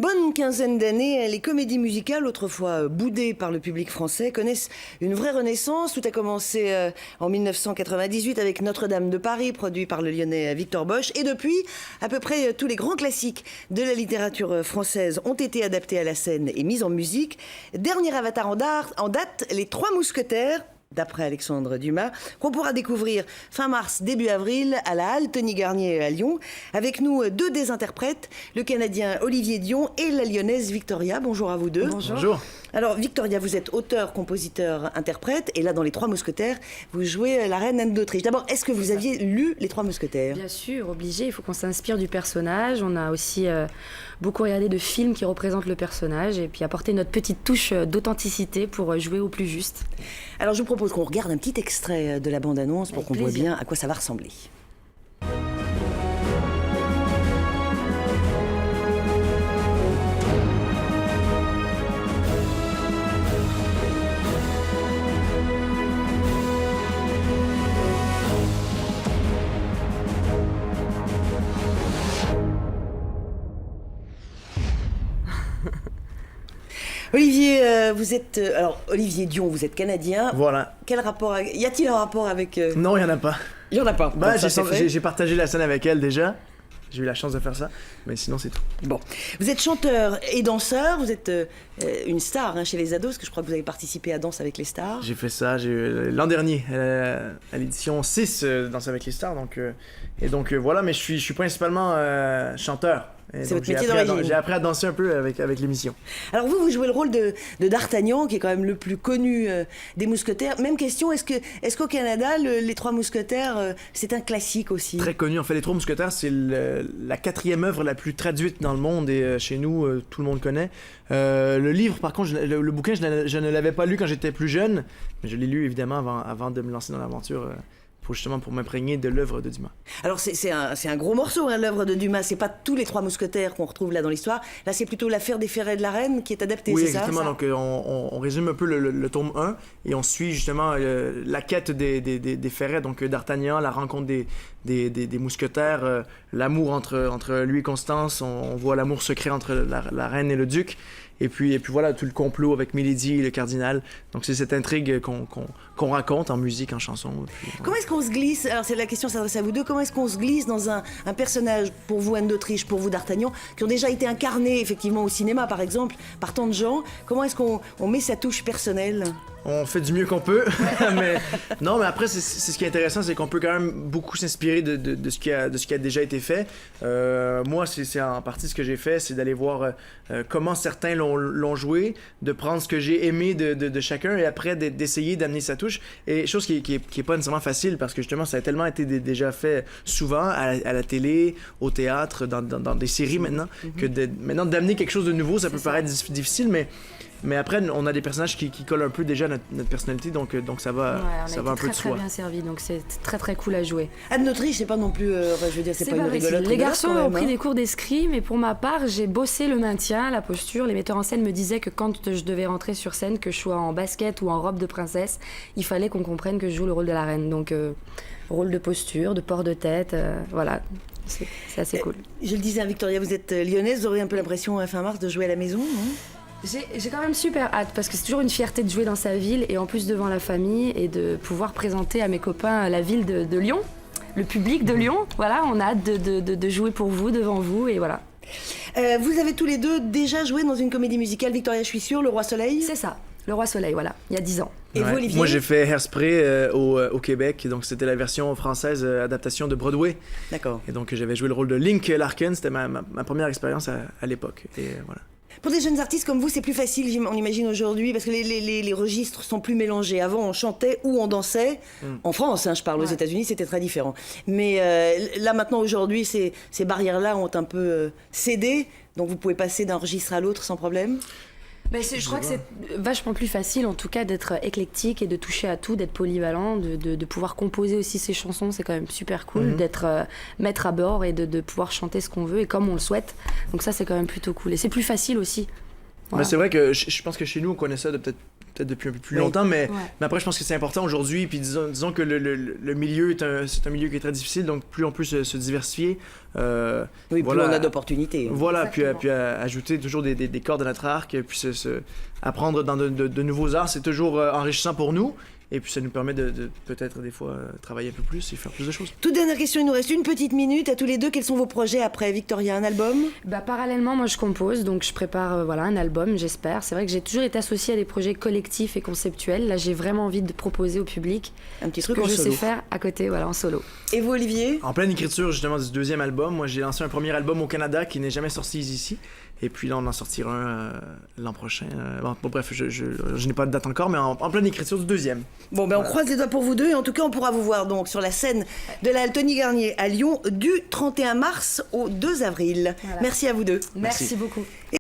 bonne quinzaine d'années, les comédies musicales, autrefois boudées par le public français, connaissent une vraie renaissance. Tout a commencé en 1998 avec Notre-Dame de Paris, produit par le Lyonnais Victor Bosch. Et depuis, à peu près tous les grands classiques de la littérature française ont été adaptés à la scène et mis en musique. Dernier avatar en date, Les Trois Mousquetaires, d'après Alexandre Dumas, qu'on pourra découvrir fin mars, début avril, à la Halle Tony Garnier à Lyon. Avec nous, deux des interprètes, le Canadien Olivier Dion et la Lyonnaise Victoria. Bonjour à vous deux. Bonjour. Bonjour. Alors Victoria, vous êtes auteur, compositeur, interprète, et là dans Les Trois Mousquetaires, vous jouez la reine Anne d'Autriche. D'abord, est-ce que vous aviez lu Les Trois Mousquetaires ? Bien sûr, obligé, il faut qu'on s'inspire du personnage. On a aussi beaucoup regardé de films qui représentent le personnage et puis apporter notre petite touche d'authenticité pour jouer au plus juste. Alors je vous propose qu'on regarde un petit extrait de la bande-annonce pour qu'on voit bien à quoi ça va ressembler. Olivier, vous êtes... alors, Olivier Dion, vous êtes canadien. Voilà. Quel rapport... Y a-t-il un rapport avec... Non, il n'y en a pas. Il n'y en a pas. Bah, j'ai partagé la scène avec elle déjà. J'ai eu la chance de faire ça, mais sinon c'est tout. Bon. Vous êtes chanteur et danseur, vous êtes une star chez les ados, parce que je crois que vous avez participé à Danse avec les stars. J'ai fait ça l'an dernier, à l'édition 6, Danse avec les stars. Donc voilà, mais je suis principalement chanteur. C'est votre métier d'origine. J'ai appris à danser un peu avec l'émission. Alors vous jouez le rôle de D'Artagnan, qui est quand même le plus connu des mousquetaires. Même question, est-ce qu'au Canada, les Trois Mousquetaires, c'est un classique aussi ? Très connu. En fait, les Trois Mousquetaires, c'est la 4e œuvre la plus traduite dans le monde et chez nous, tout le monde connaît. Le livre, par contre, le bouquin, je ne l'avais pas lu quand j'étais plus jeune, mais je l'ai lu évidemment avant de me lancer dans l'aventure. Justement pour m'imprégner de l'œuvre de Dumas. Alors c'est un gros morceau, l'œuvre de Dumas. C'est pas tous les Trois Mousquetaires qu'on retrouve là dans l'histoire. Là, c'est plutôt l'affaire des ferrets de la reine qui est adaptée, oui, c'est ça ? Oui, exactement. Donc on résume un peu le tome 1 et on suit justement la quête des ferrets, donc d'Artagnan, la rencontre des mousquetaires, l'amour entre lui et Constance. On voit l'amour secret entre la reine et le duc. Et puis voilà, tout le complot avec Milady et le cardinal. Donc c'est cette intrigue qu'on raconte en musique, en chanson. Puis, Comment est-ce qu'on se glisse, alors c'est la question s'adresse à vous deux, comment est-ce qu'on se glisse dans un personnage, pour vous Anne d'Autriche, pour vous D'Artagnan, qui ont déjà été incarnés effectivement au cinéma par exemple, par tant de gens. Comment est-ce qu'on met sa touche personnelle ? On fait du mieux qu'on peut, mais après c'est ce qui est intéressant, c'est qu'on peut quand même beaucoup s'inspirer de ce qui a déjà été fait. Moi, c'est en partie ce que j'ai fait, c'est d'aller voir comment certains l'ont joué, de prendre ce que j'ai aimé de chacun et après d'essayer d'amener sa touche. Et chose qui est pas nécessairement facile parce que justement ça a tellement été déjà fait souvent à la télé, au théâtre, dans des séries maintenant, que maintenant d'amener quelque chose de nouveau, ça peut paraître difficile, mais après, on a des personnages qui collent un peu déjà à notre personnalité, donc ça va un peu de soi. On a été très bien servi, donc c'est très très cool à jouer. Anne d'Autriche, c'est pas non plus, je veux dire, c'est pas une rigolote. Les garçons ont pris des cours d'escrime, mais pour ma part, j'ai bossé le maintien, la posture. Les metteurs en scène me disaient que quand je devais rentrer sur scène, que je sois en basket ou en robe de princesse, il fallait qu'on comprenne que je joue le rôle de la reine. Donc, rôle de posture, de port de tête, voilà. C'est assez cool. Je le disais à Victoria, vous êtes lyonnaise, vous aurez un peu l'impression, fin mars, de jouer à la maison, non ? J'ai quand même super hâte parce que c'est toujours une fierté de jouer dans sa ville et en plus devant la famille et de pouvoir présenter à mes copains la ville de Lyon, le public de Lyon. Voilà, on a hâte de jouer pour vous, devant vous et voilà. Vous avez tous les deux déjà joué dans une comédie musicale, Victoria, je suis sûre, Le Roi Soleil ? C'est ça, Le Roi Soleil, voilà, il y a 10 ans. Et vous, Olivier ? Moi, j'ai fait Hairspray au Québec, donc c'était la version française adaptation de Broadway. D'accord. Et donc j'avais joué le rôle de Link Larkin, c'était ma première expérience à l'époque. Et voilà. Pour des jeunes artistes comme vous, c'est plus facile, on imagine aujourd'hui, parce que les registres sont plus mélangés. Avant, on chantait ou on dansait. En France, je parle, aux États-Unis, c'était très différent. Mais là, maintenant, aujourd'hui, ces barrières-là ont un peu cédé. Donc, vous pouvez passer d'un registre à l'autre sans problème. Je crois que c'est vachement plus facile en tout cas d'être éclectique et de toucher à tout, d'être polyvalent, de pouvoir composer aussi ses chansons, c'est quand même super cool, d'être maître à bord et de pouvoir chanter ce qu'on veut et comme on le souhaite. Donc ça c'est quand même plutôt cool et c'est plus facile aussi. Voilà. Mais c'est vrai que je pense que chez nous on connaît ça de peut-être peut-être depuis un peu plus Oui. longtemps, mais Ouais. après, je pense que c'est important aujourd'hui. Puis disons que le milieu c'est un milieu qui est très difficile, donc plus on peut se diversifier. Oui, voilà, plus on a d'opportunités. Voilà, puis Exactement. ajouter toujours des cordes à notre arc, puis apprendre dans de nouveaux arts, c'est toujours enrichissant pour nous. Et puis ça nous permet de peut-être des fois travailler un peu plus et faire plus de choses. Toute dernière question, il nous reste une petite minute à tous les deux. Quels sont vos projets après Victoria? Un album? Bah, parallèlement, moi je compose, donc je prépare voilà, un album, j'espère. C'est vrai que j'ai toujours été associée à des projets collectifs et conceptuels. Là, j'ai vraiment envie de proposer au public Un petit ce truc que en je solo. sais faire à côté, voilà, en solo. Et vous, Olivier? En pleine écriture justement du deuxième album, moi j'ai lancé un premier album au Canada qui n'est jamais sorti ici. Et puis là, on en sortira un l'an prochain. Bon, bref, je n'ai pas de date encore, mais en pleine écriture du deuxième. Bon, ben on croise les doigts pour vous deux. Et en tout cas, on pourra vous voir donc sur la scène de la Tony Garnier à Lyon du 31 mars au 2 avril. Voilà. Merci à vous deux. Merci. Merci beaucoup.